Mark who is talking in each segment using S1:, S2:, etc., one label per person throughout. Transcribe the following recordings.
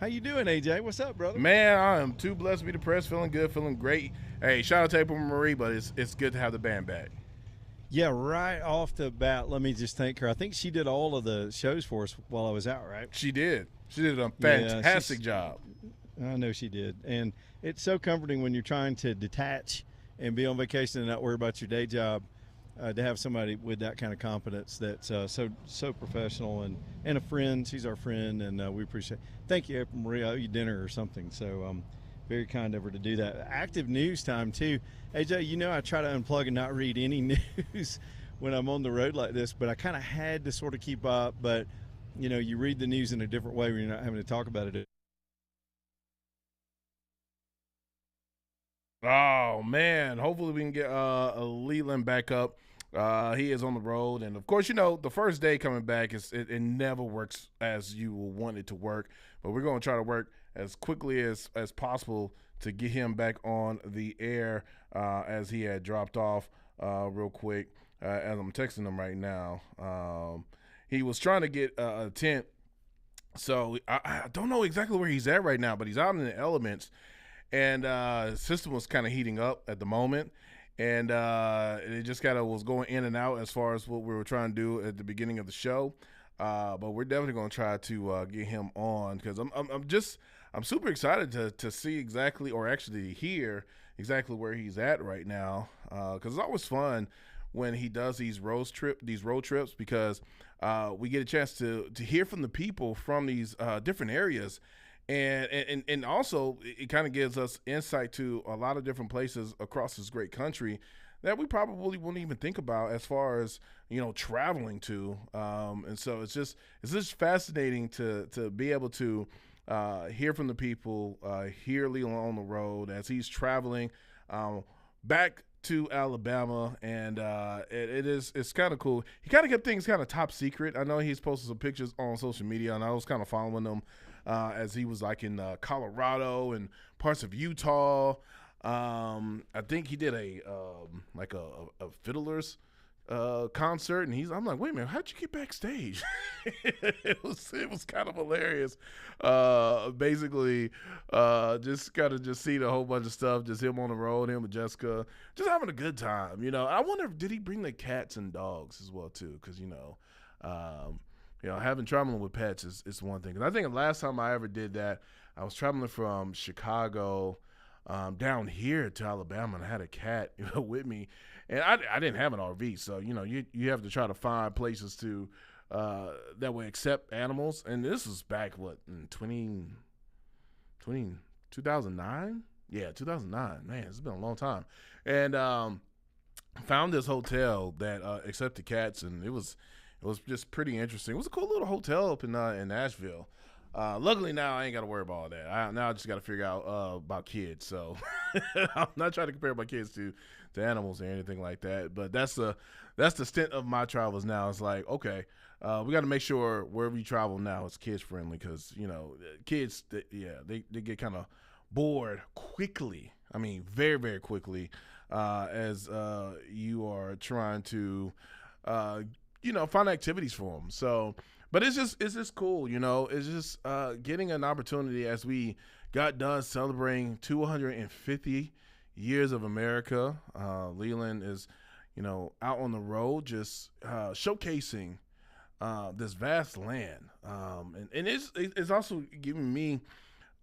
S1: How you doing, AJ? What's up, brother?
S2: Man, I am too blessed to be depressed, feeling good, feeling great. Hey, shout out to April Marie, but it's good to have the band back.
S1: Yeah, right off the bat, let me just thank her. I think she did all of the shows for us while I was out, right?
S2: She did. She did a
S1: Yeah,
S2: fantastic job.
S1: I know she did. And it's so comforting when you're trying to detach and be on vacation and not worry about your day job, to have somebody with that kind of competence that's so professional and a friend. She's our friend, and we appreciate it. Thank you, April Marie. I owe you dinner or something. So very kind of her to do that. Active news time, too. AJ, I try to unplug and not read any news when I'm on the road like this, but I kind of had to sort of keep up. But, you read the news in a different way when you're not having to talk about it.
S2: Oh man, hopefully we can get Leland back up. He is on the road, and of course, the first day coming back it never works as you will want it to work. But we're going to try to work as quickly as possible to get him back on the air as he had dropped off real quick. As I'm texting him right now, he was trying to get a tent. So I don't know exactly where he's at right now, but he's out in the elements, and system was kind of heating up at the moment, and it just kind of was going in and out as far as what we were trying to do at the beginning of the show. But we're definitely going to try to get him on because I'm super excited to see exactly, or actually hear exactly where he's at right now, because it's always fun when he does these road trips because we get a chance to hear from the people from these different areas. And also it kind of gives us insight to a lot of different places across this great country that we probably wouldn't even think about as far as traveling to. And so it's just fascinating to be able to hear from the people, hear Leland on the road as he's traveling back to Alabama, and it's kind of cool. He kind of kept things kind of top secret. I know he's posted some pictures on social media, and I was kind of following them as he was like in Colorado and parts of Utah. I think he did a fiddler's concert, and I'm like, wait a minute, how'd you get backstage? it was kind of hilarious. Basically, just kind of just seeing a whole bunch of stuff, just him on the road, him and Jessica, just having a good time. I wonder did he bring the cats and dogs as well too? Because having traveling with pets is one thing. And I think the last time I ever did that, I was traveling from Chicago down here to Alabama, and I had a cat with me, and I didn't have an RV, so you have to try to find places to that would accept animals. And this was back in 2009. Yeah, 2009. Man, it's been a long time. And found this hotel that accepted cats, and it was just pretty interesting. It was a cool little hotel up in Nashville. Luckily now I ain't got to worry about all that. Now I just got to figure out about kids. So I'm not trying to compare my kids to animals or anything like that. But that's the stint of my travels now. It's like, okay, we got to make sure wherever you travel now it's kids friendly, because kids, they get kind of bored quickly. I mean, very very quickly, as you are trying to find activities for them. So, but it's just cool, It's just getting an opportunity as we got done celebrating 250 years of America. Leland is, out on the road, just showcasing this vast land, and it's also giving me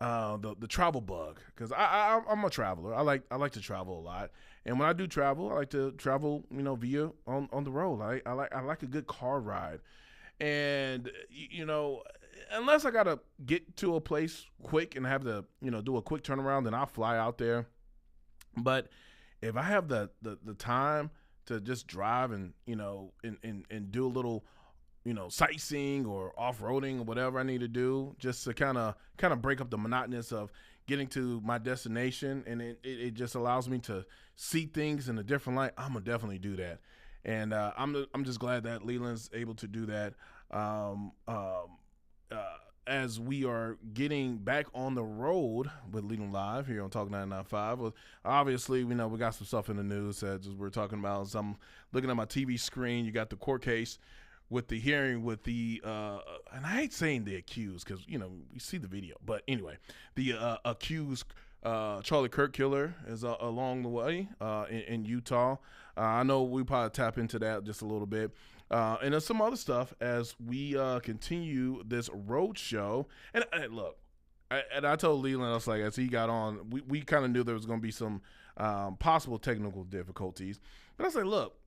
S2: the travel bug, because I'm a traveler. I like to travel a lot, and when I do travel, I like to travel via on the road. I like a good car ride, and unless I gotta get to a place quick and have to do a quick turnaround, then I'll fly out there. But if I have the time to just drive and and do a little sightseeing or off-roading or whatever I need to do, just to kind of break up the monotonous of getting to my destination, and it just allows me to see things in a different light, I'm gonna definitely do that. And I'm just glad that Leland's able to do that. As we are getting back on the road with Leland Live here on Talk 995. Well, obviously, we got some stuff in the news that we're talking about. So I'm looking at my TV screen. You got the court case with the hearing with the and I hate saying the accused because you see the video, but anyway, the accused Charlie Kirk killer is along the way in Utah. I know we probably tap into that just a little bit. And there's some other stuff as we continue this road show. And look, I told Leland, I was like, as he got on, we kind of knew there was going to be some possible technical difficulties. But I was like, look,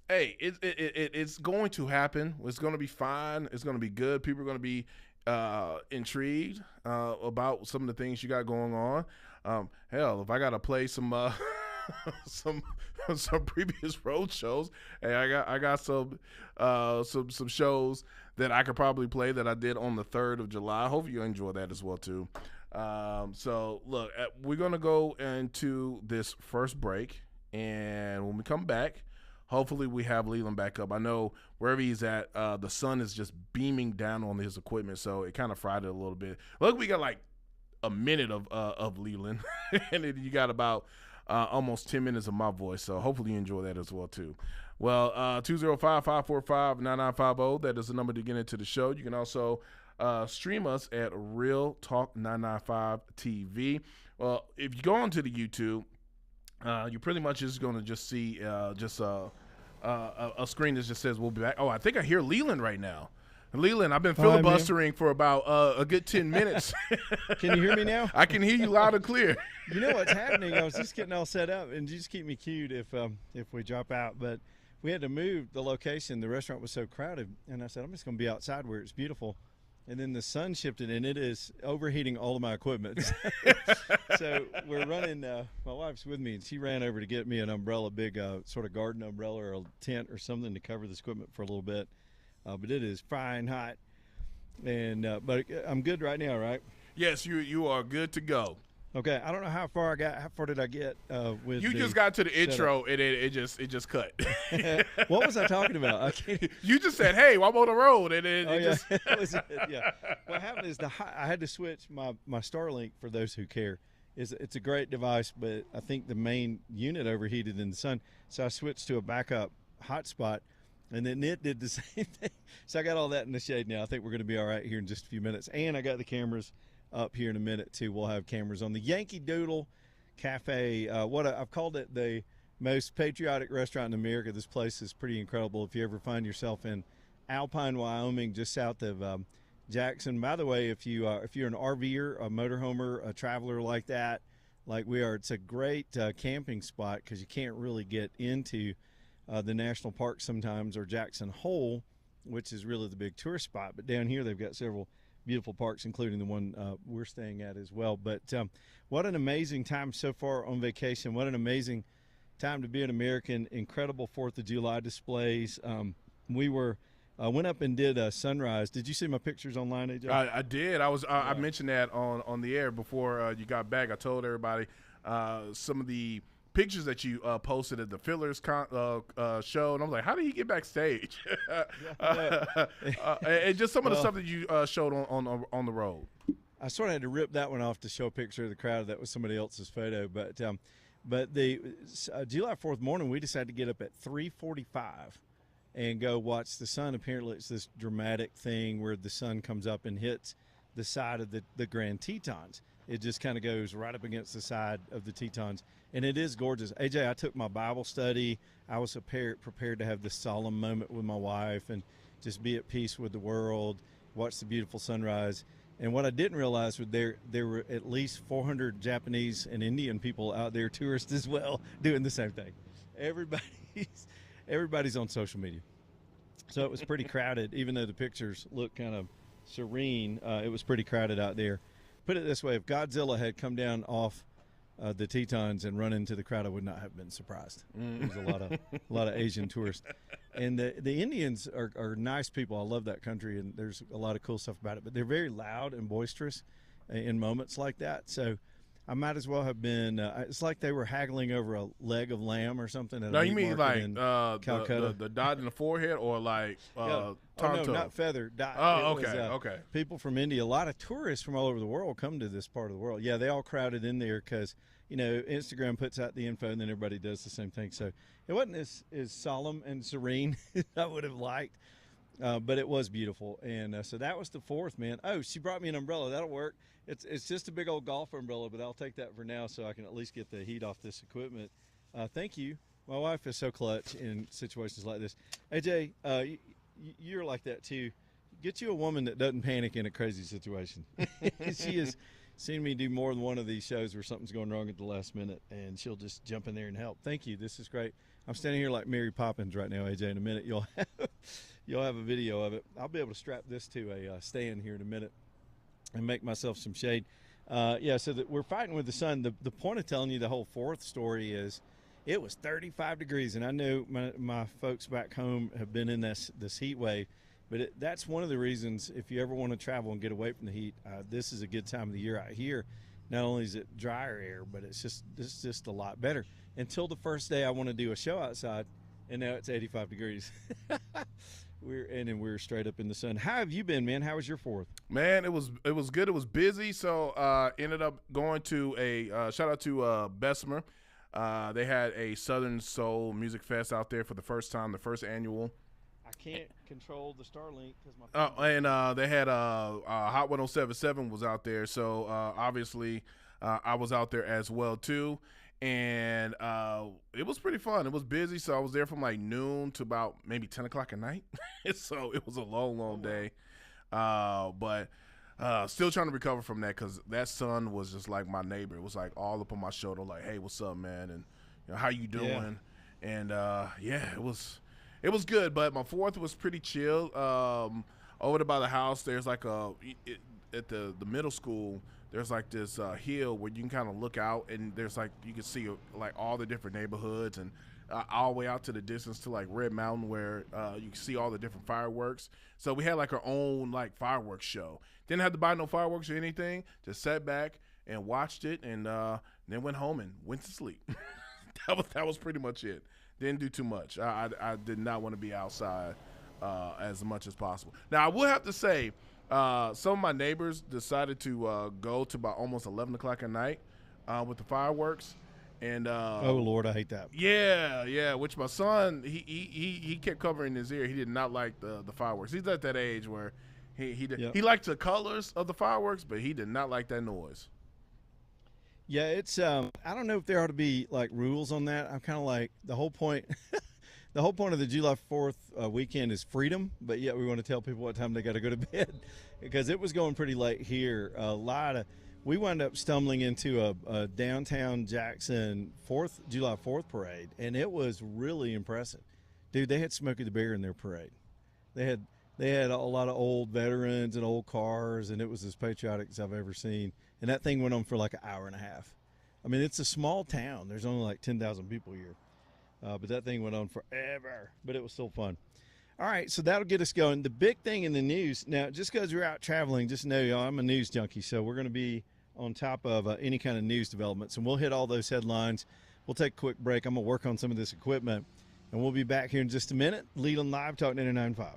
S2: hey, it's going to happen. It's going to be fine. It's going to be good. People are going to be intrigued about some of the things you got going on. Hell, if I got to play some some previous road shows, hey, I got some shows that I could probably play that I did on the 3rd of July. Hopefully you enjoy that as well too. So look, we're gonna go into this first break, and when we come back, hopefully we have Leland back up. I know wherever he's at, the sun is just beaming down on his equipment, so it kind of fried it a little bit. Look, we got like a minute of Leland, and then you got about almost 10 minutes of my voice, so hopefully you enjoy that as well too. Well, 205-545-9950, that is the number to get into the show. You can also stream us at Real Talk 995 TV. Well, if you go onto the YouTube, you're pretty much just going to just see a screen that just says we'll be back. Oh, I think I hear Leland right now. Leland, I've been filibustering for about a good 10 minutes.
S1: Can you hear me now?
S2: I can hear you loud and clear.
S1: You know what's happening? I was just getting all set up, and just keep me cued if we drop out. But we had to move the location. The restaurant was so crowded, and I said, I'm just going to be outside where it's beautiful. And then the sun shifted, and it is overheating all of my equipment. So we're running. My wife's with me, and she ran over to get me an umbrella, big sort of garden umbrella or a tent or something to cover this equipment for a little bit. But it is frying hot, and but I'm good right now, right?
S2: Yes, you are good to go.
S1: Okay, I don't know how far I got. How far did I get with?
S2: You just got to the intro, and it just cut.
S1: What was I talking about? I can't.
S2: You just said, "Hey, I'm on the road," and it just.
S1: That was it. Yeah. What happened is I had to switch my Starlink, for those who care. It's a great device, but I think the main unit overheated in the sun, so I switched to a backup hotspot. And then it did the same thing. So I got all that in the shade now. I think we're going to be all right here in just a few minutes. And I got the cameras up here in a minute, too. We'll have cameras on the Yankee Doodle Cafe. I've called it the most patriotic restaurant in America. This place is pretty incredible. If you ever find yourself in Alpine, Wyoming, just south of Jackson. By the way, if you're an RVer, a motorhomer, a traveler like that, like we are, it's a great camping spot because you can't really get into the national park sometimes, or Jackson Hole, which is really the big tourist spot. But down here they've got several beautiful parks, including the one we're staying at as well. But what an amazing time so far on vacation. What an amazing time to be an American. Incredible 4th of July displays. We went up and did a sunrise. Did you see my pictures online, AJ?
S2: I did. I mentioned that on the air before you got back. I told everybody some of the pictures that you posted at the Fillers show, and I was like, how did he get backstage? And just some of the stuff that you showed on the road.
S1: I sort of had to rip that one off to show a picture of the crowd. That was somebody else's photo. But the July 4th morning, we decided to get up at 3:45 and go watch the sun. Apparently it's this dramatic thing where the sun comes up and hits the side of the Grand Tetons. It just kind of goes right up against the side of the Tetons. And it is gorgeous. AJ, I took my Bible study. I was prepared to have this solemn moment with my wife and just be at peace with the world, watch the beautiful sunrise. And what I didn't realize was there were at least 400 Japanese and Indian people out there, tourists as well, doing the same thing. Everybody's on social media. So it was pretty crowded. Even though the pictures look kind of serene, it was pretty crowded out there. Put it this way, if Godzilla had come down off the Tetons and run into the crowd, I would not have been surprised. There's a lot of Asian tourists, and the Indians are nice people. I love that country, and there's a lot of cool stuff about it. But they're very loud and boisterous in moments like that. So I might as well have been. It's like they were haggling over a leg of lamb or something. At
S2: no,
S1: a
S2: you mean like
S1: Calcutta.
S2: the dot in the forehead, or like
S1: no, not feather. Dot.
S2: Oh, okay, okay.
S1: People from India, a lot of tourists from all over the world come to this part of the world. Yeah, they all crowded in there because Instagram puts out the info and then everybody does the same thing. So it wasn't as solemn and serene as I would have liked. But it was beautiful, and so that was the fourth, man. Oh, she brought me an umbrella. That'll work. It's just a big old golf umbrella, but I'll take that for now, so I can at least get the heat off this equipment. Thank you. My wife is so clutch in situations like this. AJ, you're like that too. Get you a woman that doesn't panic in a crazy situation. She has seen me do more than one of these shows where something's going wrong at the last minute, and she'll just jump in there and help. Thank you. This is great. I'm standing here like Mary Poppins right now, AJ. In a minute, you'll have a video of it. I'll be able to strap this to a stand here in a minute and make myself some shade. Yeah, so that we're fighting with the sun. The point of telling you the whole fourth story is it was 35 degrees, and I know my folks back home have been in this heat wave. But that's one of the reasons, if you ever want to travel and get away from the heat, this is a good time of the year out here. Not only is it drier air, but it's just a lot better. Until the first day I want to do a show outside, and now it's 85 degrees. We're straight up in the sun. How have you been, man? How was your fourth?
S2: Man, it was good. It was busy, so ended up going to a shout out to Bessemer. They had a Southern Soul Music Fest out there for the first time, the first annual.
S1: I can't control the Starlink because my
S2: and they had Hot 1077 was out there, so obviously I was out there as well too, and it was pretty fun. It was busy, so I was there from like noon to about maybe 10 o'clock at night. So it was a long day, but still trying to recover from that because that sun was just like my neighbor. It was like all up on my shoulder, like, "Hey, what's up, man?" And how you doing? Yeah. And it was good, but my fourth was pretty chill. Over there by the house, there's like at the middle school, there's like this hill where you can kind of look out, and there's like you can see like all the different neighborhoods, and all the way out to the distance to like Red Mountain where you can see all the different fireworks. So we had like our own like fireworks show. Didn't have to buy no fireworks or anything. Just sat back and watched it, and then went home and went to sleep. That was pretty much it. Didn't do too much. I did not want to be outside as much as possible. Now, I will have to say, some of my neighbors decided to go to about almost 11 o'clock at night with the fireworks. And
S1: oh, Lord, I hate that.
S2: Yeah, which my son, he kept covering his ear. He did not like the fireworks. He's at that age where he liked the colors of the fireworks, but he did not like that noise.
S1: Yeah, it's I don't know if there ought to be like rules on that. I'm kind of like the whole point the whole point of the July 4th weekend is freedom, but yet we want to tell people what time they got to go to bed because it was going pretty late here. We wound up stumbling into a downtown Jackson July 4th parade, and it was really impressive. Dude, they had Smokey the Bear in their parade. They had a lot of old veterans and old cars, and it was as patriotic as I've ever seen. And that thing went on for like an hour and a half. I mean, it's a small town. There's only like 10,000 people here. But that thing went on forever. But it was still fun. All right, so that'll get us going. The big thing in the news, now, just because we're out traveling, just know y'all, I'm a news junkie. So we're going to be on top of any kind of news developments. And we'll hit all those headlines. We'll take a quick break. I'm going to work on some of this equipment. And we'll be back here in just a minute. Leland Live, Talk 99.5.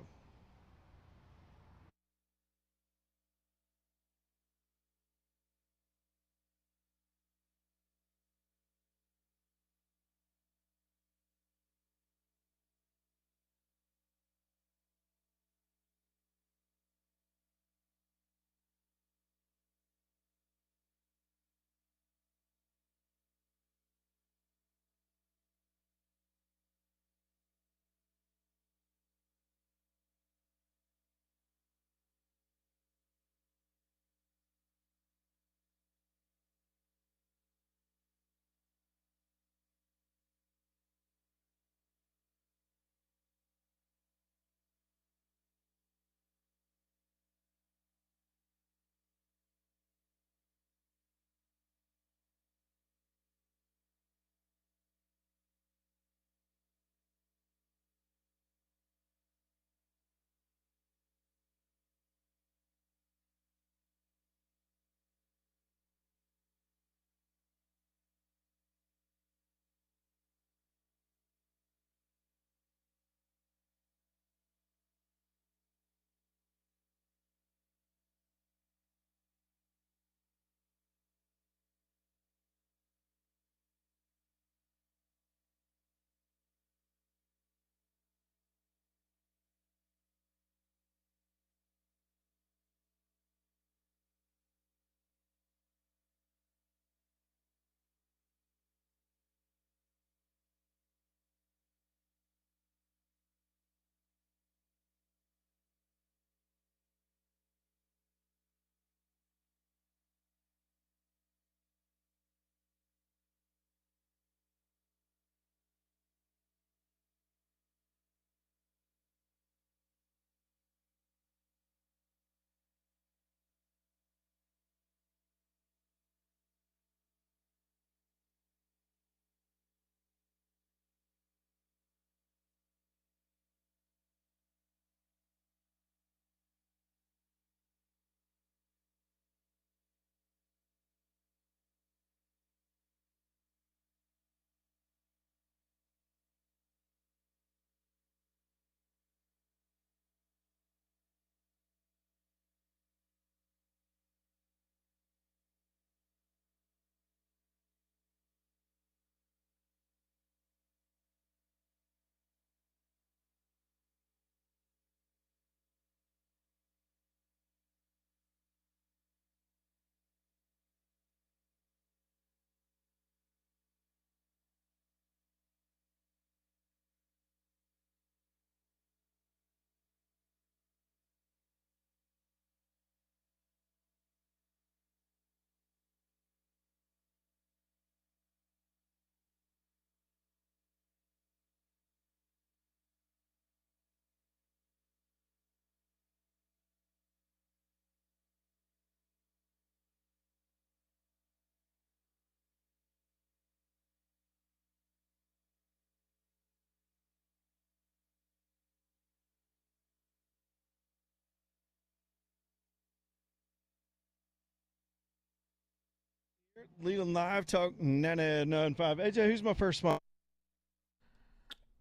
S1: Leland Live Talk 99.5. AJ, who's my first sponsor?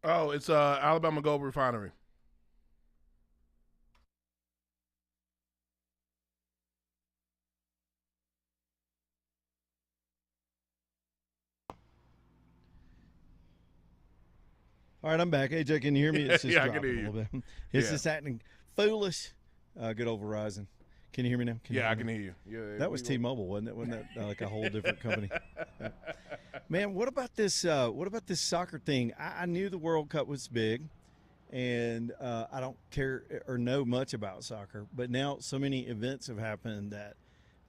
S2: Oh, it's Alabama Gold Refinery.
S1: All right, I'm back. AJ, can you hear me? It's just
S2: Yeah, I can
S1: dropping
S2: hear
S1: a
S2: you.
S1: little bit. It's
S2: Yeah.
S1: just acting foolish. Good old Verizon. Can you hear me now? Can you
S2: Yeah,
S1: hear
S2: I
S1: me?
S2: can hear you. Yeah,
S1: That was T-Mobile, wasn't it? Wasn't that like a whole different company? Man, what about this? What about this soccer thing? I knew the World Cup was big, and I don't care or know much about soccer. But now so many events have happened that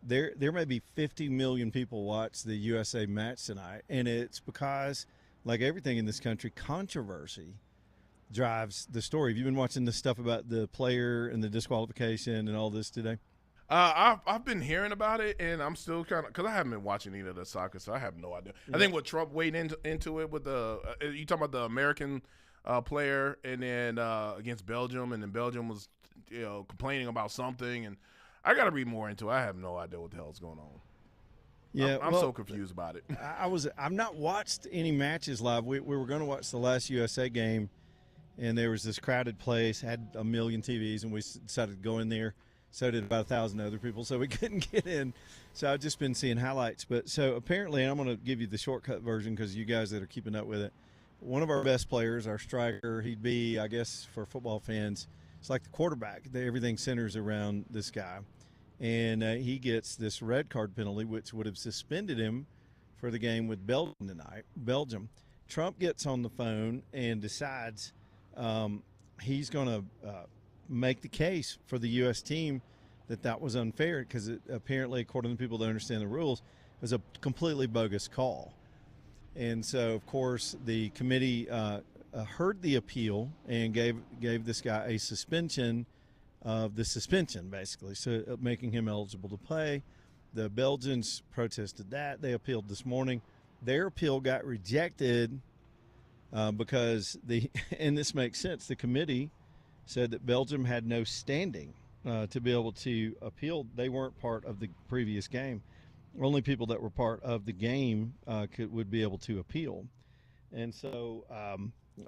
S1: there may be 50 million people watch the USA match tonight, and it's because, like everything in this country, controversy drives the story. Have you been watching the stuff about the player and the disqualification and all this today?
S2: I've been hearing about it, and I'm still kind of because I haven't been watching either of the soccer, so I have no idea.
S1: Yeah.
S2: I think what Trump weighed into it with the you talking about the American player, and then against Belgium, and then Belgium was complaining about something, and I got to read more into it. I have no idea what the hell's going on.
S1: Yeah,
S2: I'm so confused about it.
S1: I've not watched any matches live. We were going to watch the last USA game, and there was this crowded place, had a million TVs, and we decided to go in there. So did about 1,000 other people, so we couldn't get in. So I've just been seeing highlights. But so apparently, I'm going to give you the shortcut version because you guys that are keeping up with it. One of our best players, our striker, he'd be, I guess, for football fans, it's like the quarterback. Everything centers around this guy. And he gets this red card penalty, which would have suspended him for the game with Belgium tonight. Belgium. Trump gets on the phone and decides he's going to make the case for the U.S. team that was unfair because apparently, according to people that understand the rules, it was a completely bogus call. And so, of course, the committee heard the appeal and gave this guy a suspension of the suspension, basically, so making him eligible to play. The Belgians protested that. They appealed this morning. Their appeal got rejected because and this makes sense, the committee said that Belgium had no standing to be able to appeal. They weren't part of the previous game. Only people that were part of the game would be able to appeal. And so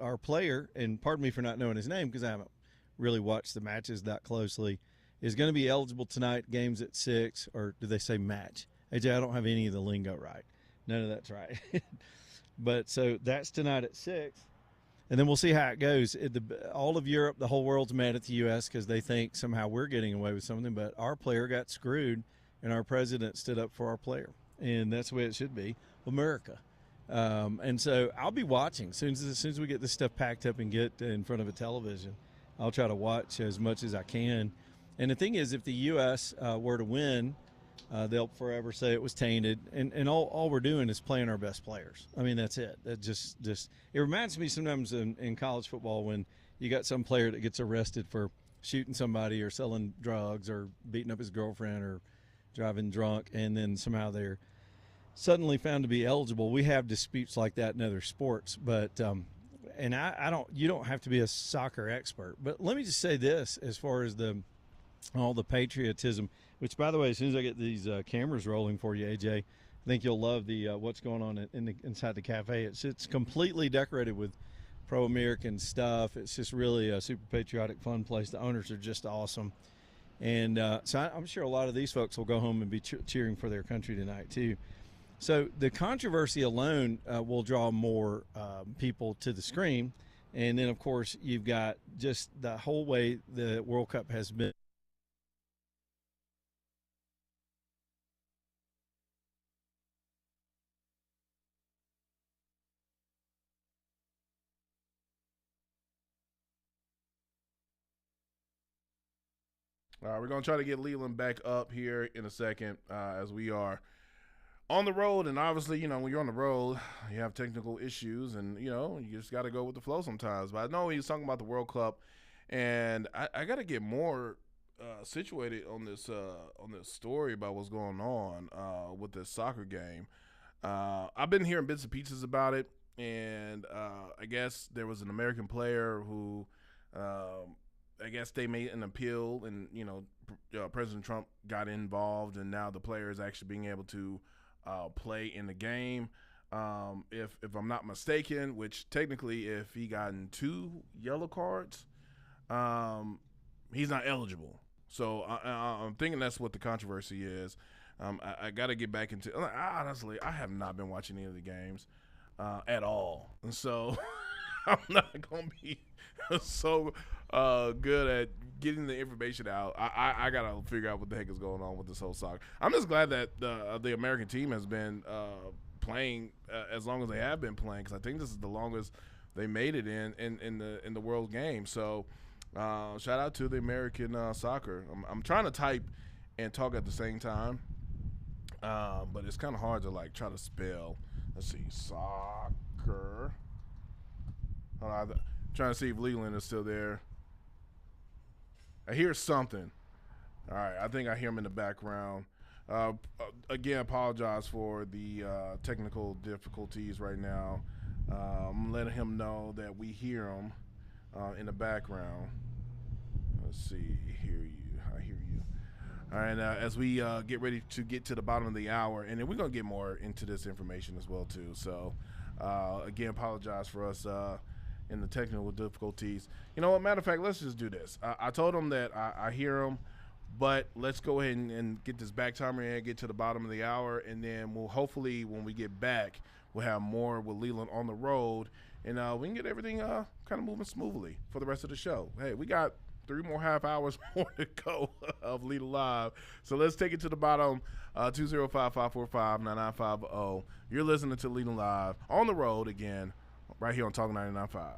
S1: our player, and pardon me for not knowing his name because I haven't really watched the matches that closely, is going to be eligible tonight. Games at 6, or do they say match? AJ, I don't have any of the lingo right. None of that's right. But so that's tonight at 6. And then we'll see how it goes. All of Europe, the whole world's mad at the U.S. because they think somehow we're getting away with something. But our player got screwed, and our president stood up for our player. And that's the way it should be. America. And so I'll be watching. As soon as we get this stuff packed up and get in front of a television, I'll try to watch as much as I can. And the thing is, if the U.S. Were to win, they'll forever say it was tainted. And all we're doing is playing our best players. I mean, that's it. That just it reminds me sometimes in college football when you got some player that gets arrested for shooting somebody or selling drugs or beating up his girlfriend or driving drunk, and then somehow they're suddenly found to be eligible. We have disputes like that in other sports, but and I don't. You don't have to be a soccer expert, but let me just say this: as far as all the patriotism, which, by the way, as soon as I get these cameras rolling for you, AJ, I think you'll love the what's going on inside the cafe. It's completely decorated with pro-American stuff. It's just really a super patriotic, fun place. The owners are just awesome, and so I'm sure a lot of these folks will go home and be cheering for their country tonight too. So the controversy alone will draw more people to the screen. And then, of course, you've got just the whole way the World Cup has been.
S2: All right, we're going to try to get Leland back up here in a second as we are on the road. And obviously, when you're on the road, you have technical issues and, you just got to go with the flow sometimes. But I know he was talking about the World Cup, and I got to get more situated on this story about what's going on with this soccer game. I've been hearing bits and pieces about it, and I guess there was an American player who I guess they made an appeal, and President Trump got involved, and now the player is actually being able to play in the game. If I'm not mistaken, which technically, if he gotten 2 yellow cards, he's not eligible. So I'm thinking that's what the controversy is. I got to get back into. Honestly, I have not been watching any of the games at all, and so I'm not gonna be so good at getting the information out. I gotta figure out what the heck is going on with this whole soccer. I'm just glad that the American team has been playing as long as they have been playing, because I think this is the longest they made it in the world game. So shout out to the American soccer. I'm trying to type and talk at the same time, but it's kind of hard to like try to spell. Let's see, soccer. Hold on, I'm trying to see if Leland is still there. I hear something. All right, I think I hear him in the background. Again, apologize for the technical difficulties right now. I'm letting him know that we hear him in the background. Let's see, I hear you. All right, as we get ready to get to the bottom of the hour, and then we're going to get more into this information as well, too. So, again, apologize for us in the technical difficulties. You know what, matter of fact, let's just do this. I told him that I hear him, but let's go ahead and get this back timer in, get to the bottom of the hour, and then we'll hopefully, when we get back, we'll have more with Leland on the road, and we can get everything kind of moving smoothly for the rest of the show. Hey, we got 3 more half hours more to go of Leland Live. So let's take it to the bottom, 205-545-9950. You're listening to Leland Live on the road again, right here on Talk 99.5.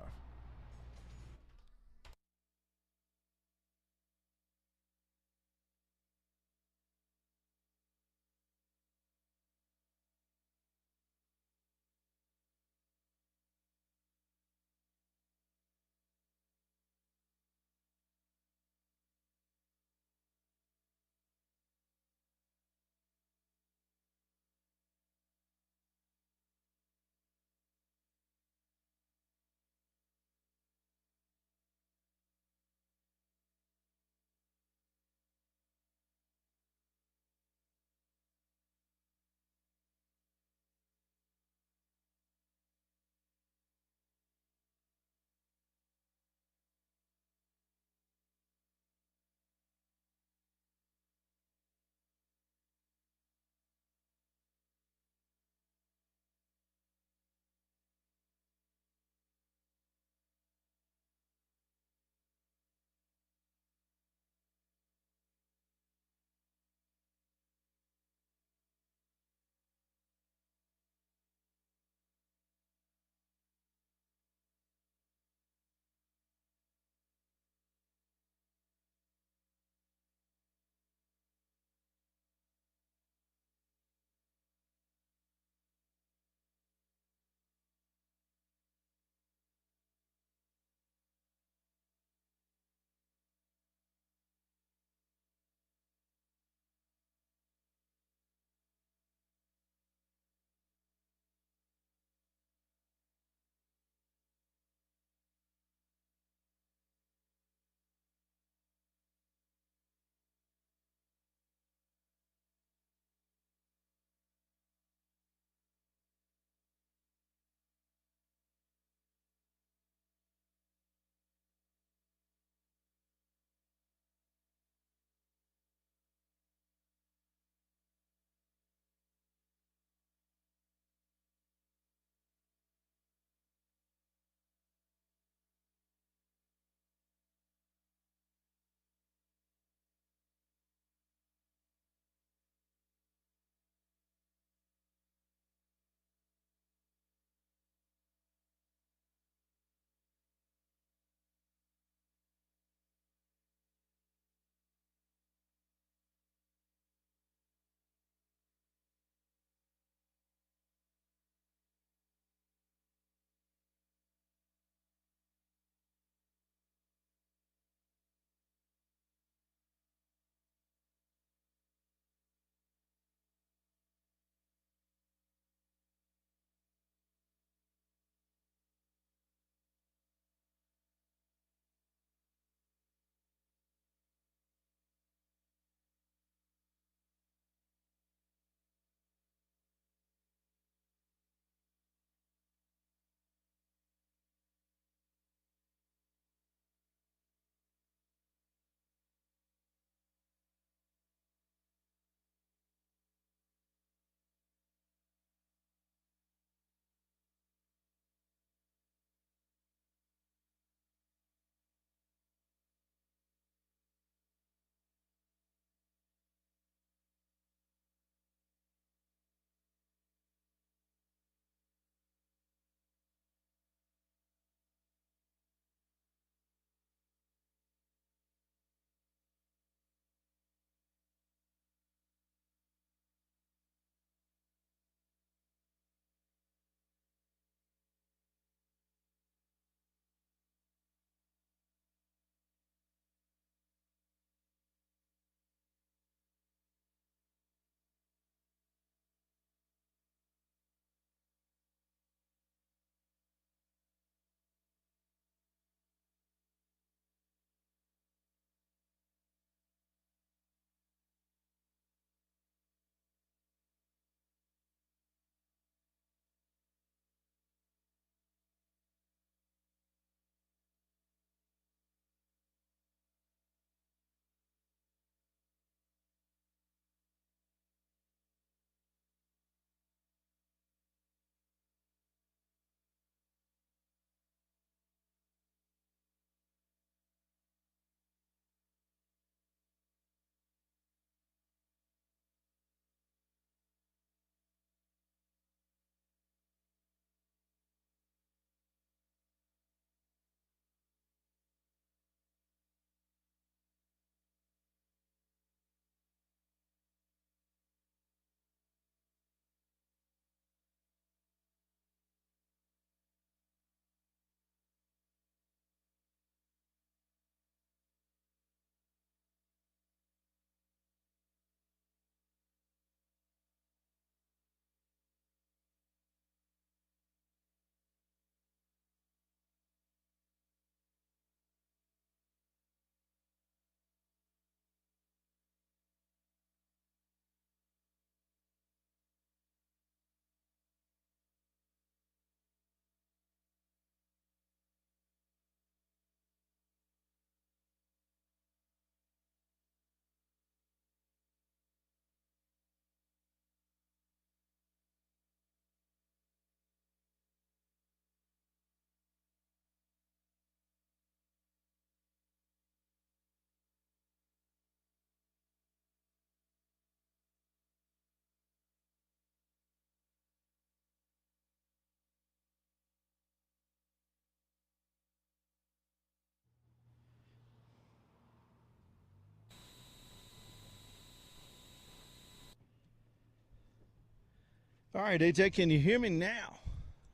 S1: All right, AJ, can you hear me now?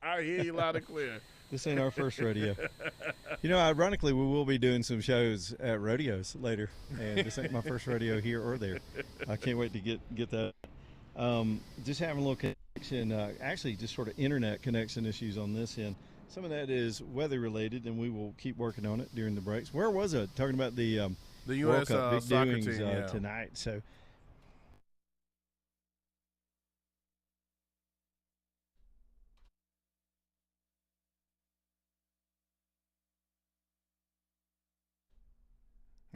S2: I hear you loud and clear.
S1: This ain't our first rodeo. You know, ironically, we will be doing some shows at rodeos later, and this ain't my first rodeo here or there. I can't wait to get that. Just having a little connection, actually, just sort of internet connection issues on this end. Some of that is weather related, and we will keep working on it during the breaks. Where was it? Talking about the
S2: The
S1: World
S2: U.S.
S1: Cup big
S2: soccer
S1: doings
S2: team, yeah.
S1: tonight. So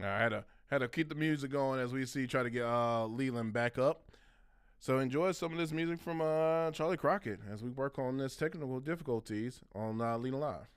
S2: I had to keep the music going as we try to get Leland back up. So enjoy some of this music from Charlie Crockett as we work on this technical difficulties on Leland Live.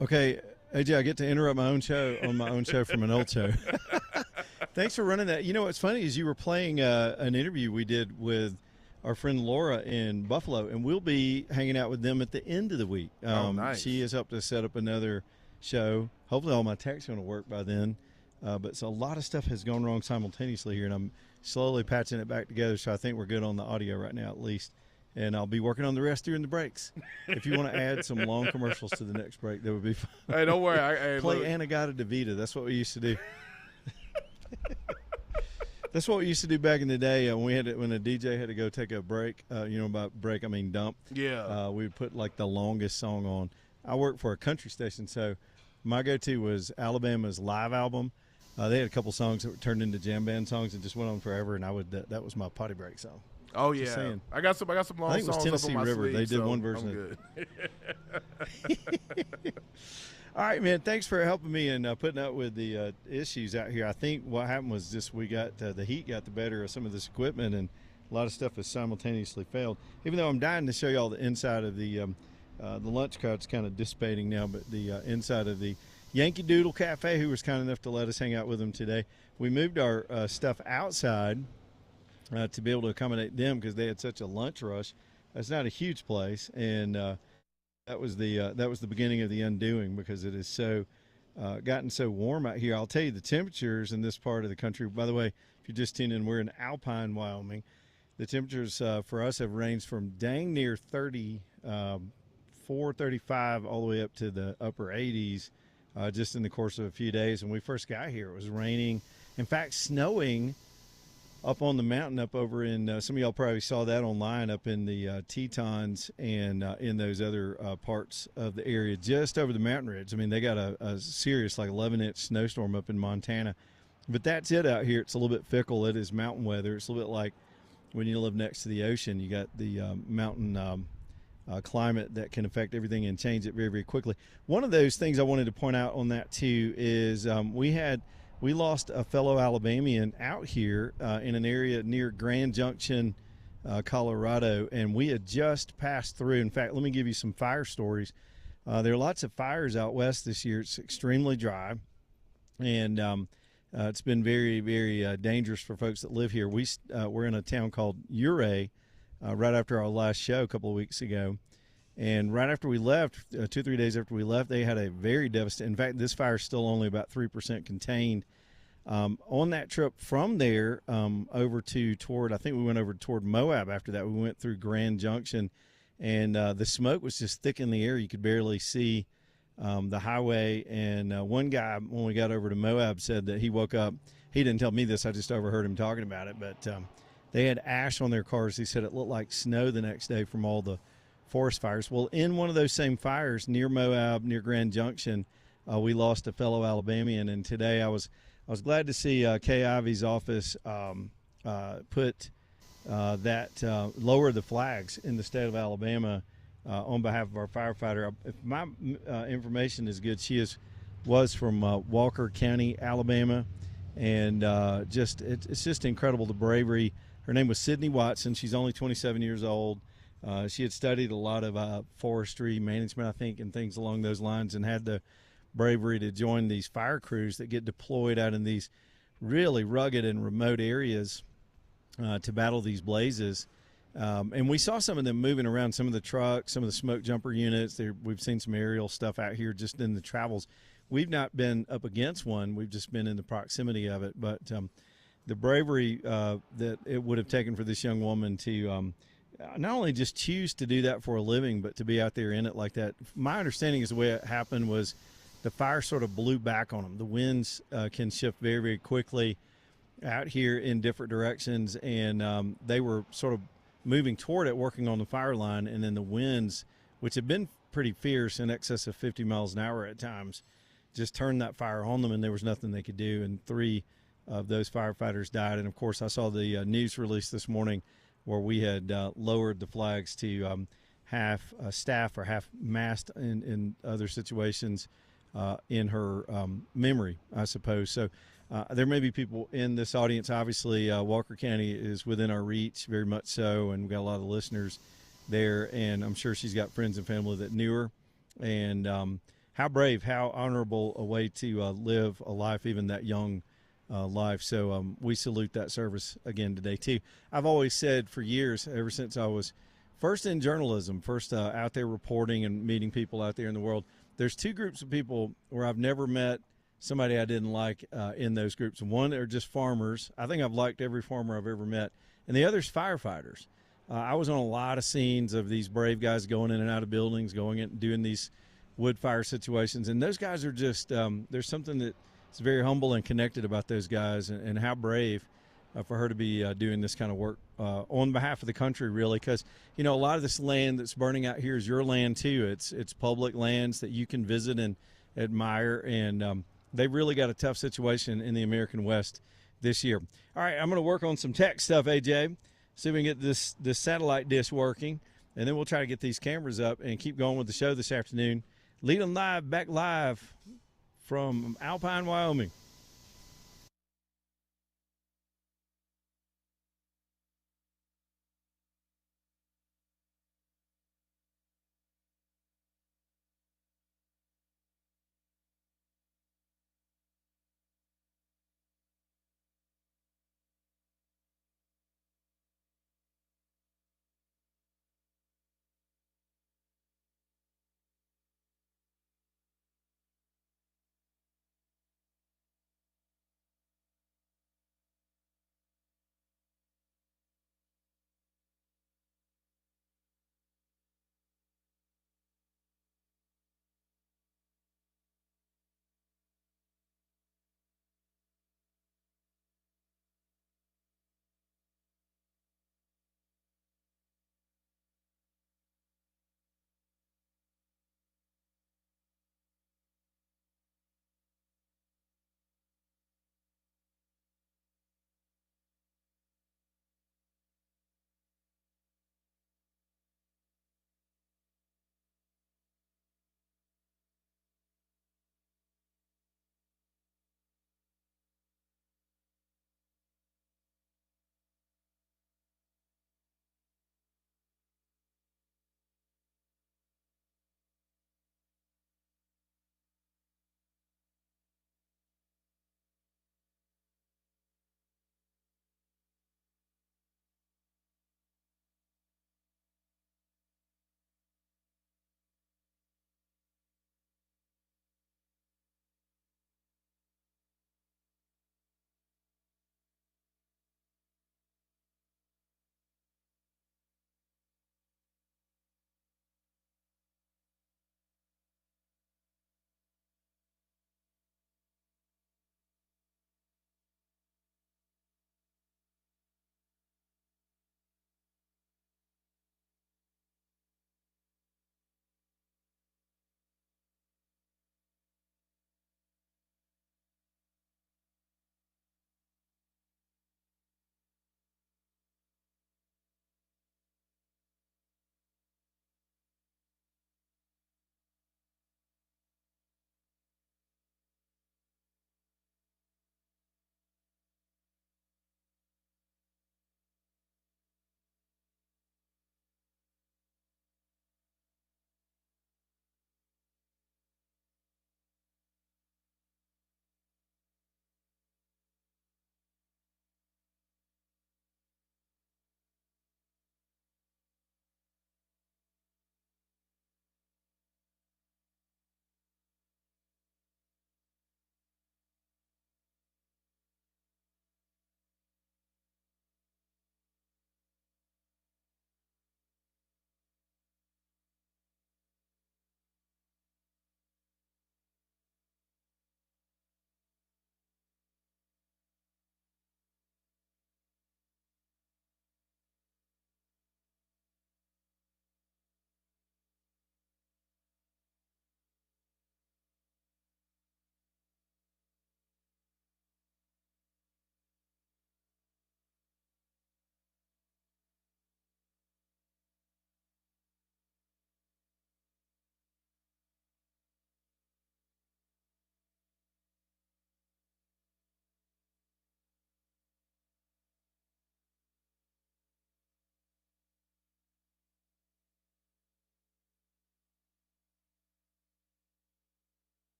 S1: Okay, AJ, I get to interrupt my own show on my own show from an old show. Thanks for running that. You know what's funny is you were playing an interview we did with our friend Laura in Buffalo, and we'll be hanging out with them at the end of the week.
S2: Nice.
S1: She has helped us set up another show. Hopefully all my tech's going to work by then. But so a lot of stuff has gone wrong simultaneously here, and I'm slowly patching it back together, so I think we're good on the audio right now at least. And I'll be working on the rest during the breaks. If you want to add some long commercials to the next break, that would be fun.
S2: Hey, don't worry.
S1: Play Anagata DeVita. That's what we used to do. That's what we used to do back in the day when a DJ had to go take a break. By break I mean dump.
S2: Yeah.
S1: We would put like the longest song on. I worked for a country station, so my go-to was Alabama's live album. They had a couple songs that were turned into jam band songs and just went on forever, and that was my potty break song.
S2: Oh yeah, I got some long songs.
S1: I think it was Tennessee
S2: up on my
S1: River.
S2: sleeve,
S1: They did
S2: so
S1: one version.
S2: I'm good.
S1: All right, man. Thanks for helping me and putting up with the issues out here. I think what happened was just we got the heat got the better of some of this equipment, and a lot of stuff has simultaneously failed. Even though I'm dying to show you all the inside of the lunch crowd's kind of dissipating now, but the inside of the Yankee Doodle Cafe, who was kind enough to let us hang out with them today. We moved our stuff outside to be able to accommodate them because they had such a lunch rush. It's not a huge place, and that was the beginning of the undoing because it is so gotten so warm out here. I'll tell you the temperatures in this part of the country. By the way, if you just tuned in, we're in Alpine, Wyoming. The temperatures for us have ranged from dang near 34, 35 all the way up to the upper 80s just in the course of a few days. When we first got here, it was raining. In fact, snowing up on the mountain up over in some of y'all probably saw that online up in the Tetons and in those other parts of the area just over the mountain ridge. I mean, they got a serious like 11-inch snowstorm up in Montana. But that's it out here. It's a little bit fickle. It is mountain weather. It's a little bit like when you live next to the ocean. You got the mountain climate that can affect everything and change it very, very quickly. One of those things I wanted to point out on that too is we lost a fellow Alabamian out here in an area near Grand Junction, Colorado, and we had just passed through. In fact, let me give you some fire stories. There are lots of fires out west this year. It's extremely dry, and it's been very, very dangerous for folks that live here. We're in a town called Ouray right after our last show a couple of weeks ago. And right after we left, 2-3 days after we left, they had a very devastating. In fact, this fire is still only about 3% contained. On that trip from there over toward, I think we went over toward Moab after that. We went through Grand Junction, and the smoke was just thick in the air. You could barely see the highway. And one guy, when we got over to Moab, said that he woke up. He didn't tell me this. I just overheard him talking about it. But they had ash on their cars. He said it looked like snow the next day from all the forest fires. Well, in one of those same fires near Moab, near Grand Junction, we lost a fellow Alabamian. And today I was glad to see Kay Ivey's office put lower the flags in the state of Alabama on behalf of our firefighter. If my information is good, she was from Walker County, Alabama, and it's just incredible the bravery. Her name was Sydney Watson. She's only 27 years old. She had studied a lot of forestry management, I think, and things along those lines, and had the bravery to join these fire crews that get deployed out in these really rugged and remote areas to battle these blazes. And we saw some of them moving around, some of the trucks, some of the smoke jumper units. We've seen some aerial stuff out here just in the travels. We've not been up against one. We've just been in the proximity of it. But the bravery that it would have taken for this young woman to not only just choose to do that for a living, but to be out there in it like that. My understanding is the way it happened was the fire sort of blew back on them. The winds can shift very, very quickly out here in different directions, and they were sort of moving toward it, working on the fire line, and then the winds, which have been pretty fierce, in excess of 50 miles an hour at times, just turned that fire on them, and there was nothing they could do, and 3 of those firefighters died. And, of course, I saw the news release this morning where we had lowered the flags to half staff or half mast in other situations in her memory, I suppose. So there may be people in this audience. Obviously, Walker County is within our reach, very much so, and we've got a lot of listeners there, and I'm sure she's got friends and family that knew her and how brave, how honorable a way to live a life, even that young life. So we salute that service again today too. I've always said for years, ever since I was first in journalism, first out there reporting and meeting people out there in the world, there's two groups of people where I've never met somebody I didn't like in those groups. One are just farmers. I think I've liked every farmer I've ever met. And the other is firefighters. I was on a lot of scenes of these brave guys going in and out of buildings, going in and doing these wood fire situations. And those guys are just, there's something that's very humble and connected about those guys, and how brave for her to be doing this kind of work on behalf of the country, really. Because, you know, a lot of this land that's burning out here is your land too. It's public lands that you can visit and admire. And they've really got a tough situation in the American West this year. All right, I'm going to work on some tech stuff, AJ. See if we can get this satellite dish working, and then we'll try to get these cameras up and keep going with the show this afternoon. Leland Live, back live from Alpine, Wyoming.